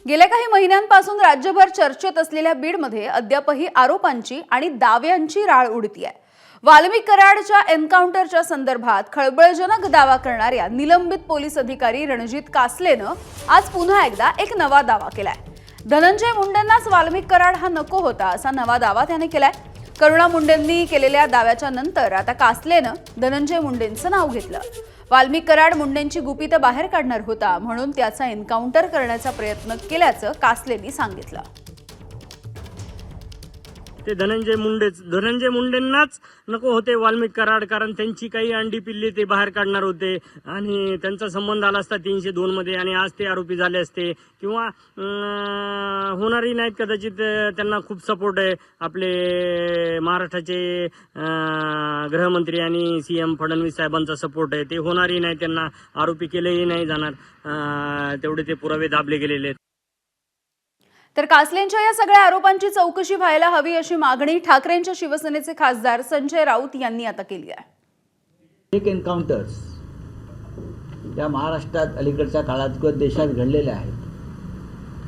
गेल्या काही महिन्यांपासून राज्यभर चर्चेत असलेल्या बीडमध्ये अद्यापही आरोपांची आणि दाव्यांची राळ उडतीये। वाल्मिक कराडच्या एन्काउंटरच्या संदर्भात खळबळजनक दावा करणाऱ्या निलंबित पोलीस अधिकारी रणजित कासलेनं आज पुन्हा एकदा एक नवा दावा केलाय। धनंजय मुंडेंनाच वाल्मिक कराड हा नको होता असा नवा दावा त्याने केलाय। करुणा मुंडेंनी केलेल्या दाव्याच्या नंतर आता कासलेनं धनंजय मुंडेंचं नाव घेतलं। वाल्मिक कराड मुंडेंची गुपितं बाहेर काढणार होता म्हणून त्याचा एन्काउंटर करण्याचा प्रयत्न केल्याचं कासलेंनी सांगितलं। ते धनंजय मुंडेंनाच नको होते वाल्मिक कराड, कारण त्यांची काही अंडी पिल्ली ते बाहेर काढणार होते आणि त्यांचा संबंध आला असता 302 मध्ये आणि आज ते आरोपी झाले असते किंवा होणारही नाहीत। कदाचित त्यांना खूप सपोर्ट आहे आपले महाराष्ट्राचे गृहमंत्री आणि सीएम फडणवीस साहेबांचा सपोर्ट आहे। ते होणारही नाही, त्यांना आरोपी केलेही नाही जाणार, तेवढे ते पुरावे दाबले गेलेले आहेत। तर कासलेंच्या या सगळ्या आरोपांची चौकशी व्हायला हवी अशी मागणी ठाकरेंच्या शिवसेनेचे खासदार संजय राऊत यांनी आता केली आहे। एक एन्काउंटर्स या महाराष्ट्रात अलीकडच्या काळात किंवा देशात घडलेले आहेत,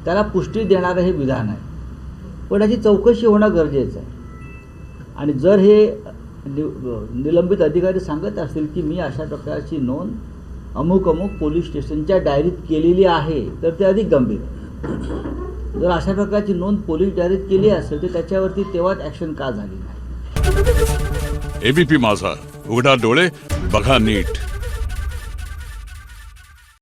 त्याला पुष्टी देणारं हे विधान आहे, पण याची चौकशी होणं गरजेचं आहे। आणि जर हे निलंबित अधिकारी सांगत असतील की मी अशा प्रकारची नोंद अमुक पोलीस स्टेशनच्या डायरीत केलेली आहे, तर ते अधिक गंभीर आहे। जर अशा प्रकारची नोंद पोलीस डायरीत केली असेल तर त्याच्यावरती तेव्हाच ॲक्शन का झाली नाही। एबीपी माझा, उघडा डोळे बघा नीट।